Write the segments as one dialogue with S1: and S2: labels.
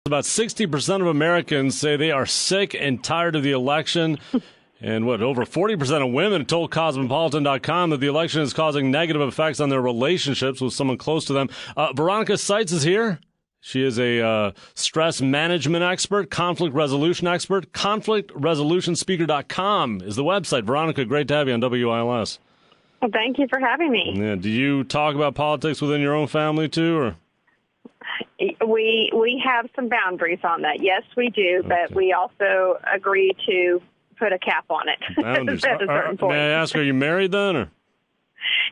S1: About 60% of Americans say they are sick and tired of the election. And over 40% of women told Cosmopolitan.com that the election is causing negative effects on their relationships with someone close to them. Veronica Sites is here. She is a stress management expert, conflict resolution expert. ConflictResolutionSpeaker.com is the website. Veronica, great to have you on WILS.
S2: Well, thank you for having me.
S1: Yeah, do you talk about politics within your own family too, or?
S2: We have some boundaries on that. Yes, we do, but we also agree to put a cap on it.
S1: Boundaries.
S2: At a certain point.
S1: May I ask, are you married then, or?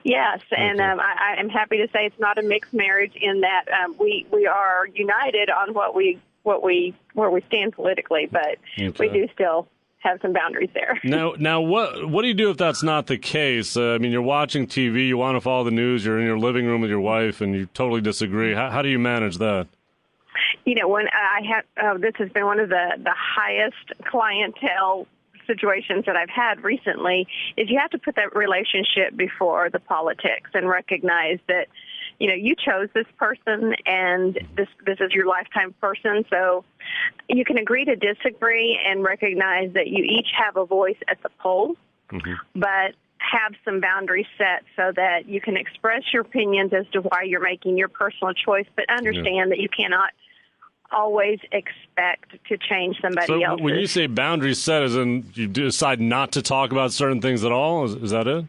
S2: Yes, and I am happy to say it's not a mixed marriage in that we are united on where we stand politically, but we do still have some boundaries there.
S1: Now, what do you do if that's not the case? I mean, you're watching TV, you want to follow the news, you're in your living room with your wife, and you totally disagree. How do you manage that?
S2: You know, when I have this has been one of the highest clientele situations that I've had recently, is you have to put that relationship before the politics and recognize that, you know, you chose this person and this is your lifetime person. So you can agree to disagree and recognize that you each have a voice at the polls, but have some boundaries set so that you can express your opinions as to why you're making your personal choice, but understand that you cannot always expect to change somebody else's.
S1: When you say boundaries set, as in you decide not to talk about certain things at all, is that it?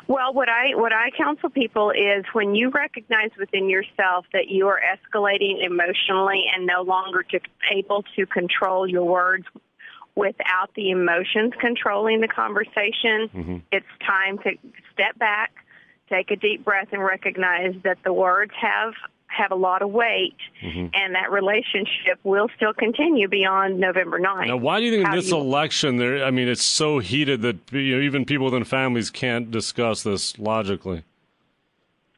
S2: Well, what I counsel people is when you recognize within yourself that you are escalating emotionally and no longer able to control your words without the emotions controlling the conversation, it's time to step back, take a deep breath, and recognize that the words have a lot of weight, and that relationship will still continue beyond November 9th.
S1: Now, why do you think in this election, it's so heated that even people within families can't discuss this logically?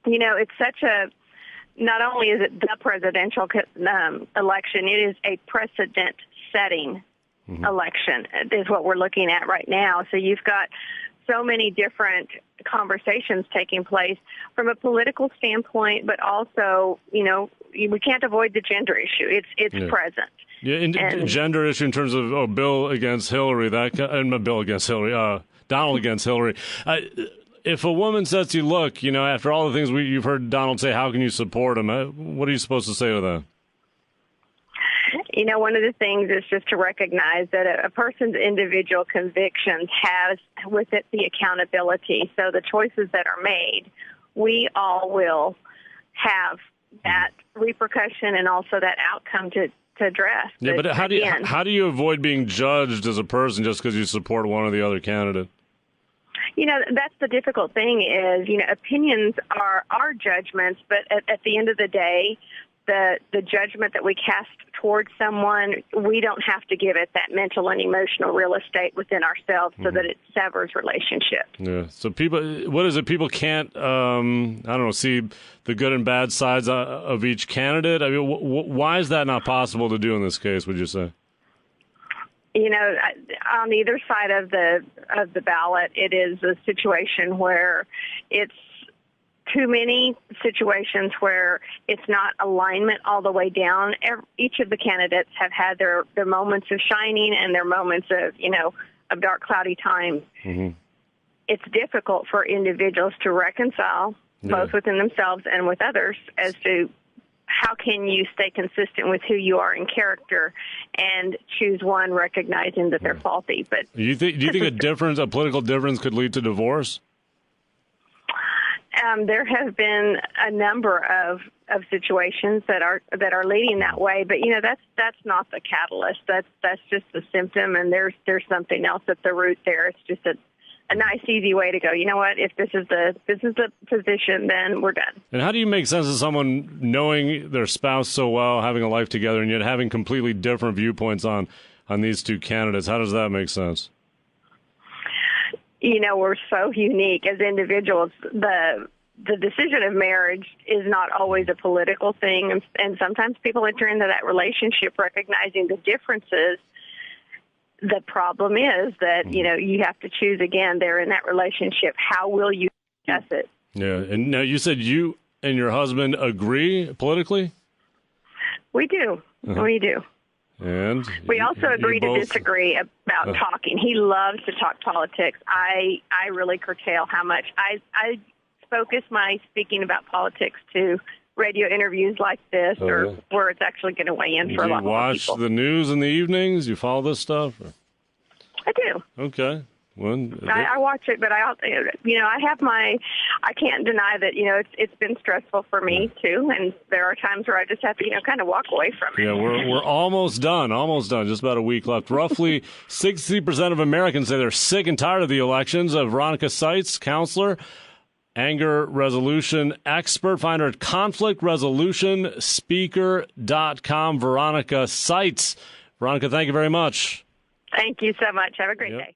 S1: You know,
S2: it's such not only is it the presidential election, it is a precedent-setting election is what we're looking at right now. So you've got so many different conversations taking place from a political standpoint, but also, you know, we can't avoid the gender issue. It's present.
S1: Yeah, and gender issue in terms of Bill against Hillary, Donald against Hillary. If a woman says to you, look, you know, after all the things you've heard Donald say, how can you support him? What are you supposed to say to that?
S2: You know, one of the things is just to recognize that a person's individual convictions has with it the accountability. So the choices that are made, we all will have that repercussion and also that outcome to address.
S1: Yeah, but how do you avoid being judged as a person just because you support one or the other candidate?
S2: You know, that's the difficult thing is, you know, opinions are our judgments, but at the end of the day, the judgment that we cast towards someone, we don't have to give it that mental and emotional real estate within ourselves so that it severs relationships.
S1: Yeah. So people can't, see the good and bad sides of each candidate? I mean, why is that not possible to do in this case, would you say?
S2: You know, on either side of the ballot, it is a situation where it's too many situations where it's not alignment all the way down. Each of the candidates have had their moments of shining and their moments of dark, cloudy times. It's difficult for individuals to reconcile both within themselves and with others as to how can you stay consistent with who you are in character and choose one recognizing that they're faulty. But
S1: do you think a political difference could lead to divorce?
S2: There have been a number of situations that are leading that way, but you know that's not the catalyst. That's just the symptom, and there's something else at the root there. It's just a nice, easy way to go. You know what? If this is the position, then we're done.
S1: And how do you make sense of someone knowing their spouse so well, having a life together, and yet having completely different viewpoints on these two candidates? How does that make sense?
S2: You know, we're so unique as individuals. The decision of marriage is not always a political thing, and sometimes people enter into that relationship recognizing the differences. The problem is that, you know, you have to choose again there in that relationship. How will you discuss it?
S1: Yeah, and now you said you and your husband agree politically?
S2: We do. What do you do?
S1: And
S2: we also agree to disagree about talking. He loves to talk politics. I really curtail how much I focus my speaking about politics to radio interviews like this, or where it's actually going to weigh in for a lot more people.
S1: Do you watch the news in the evenings? You follow this stuff? Or?
S2: I do.
S1: Okay. Well,
S2: I watch it, but I can't deny that, it's been stressful for me too. And there are times where I just have to, kind of walk away from it.
S1: Yeah, we're almost done. Just about a week left. Roughly 60% of Americans say they're sick and tired of the elections. Veronica Sites, counselor, anger resolution expert. Find her at conflictresolutionspeaker.com. Veronica Sites. Veronica, thank you very much.
S2: Thank you so much. Have a great day.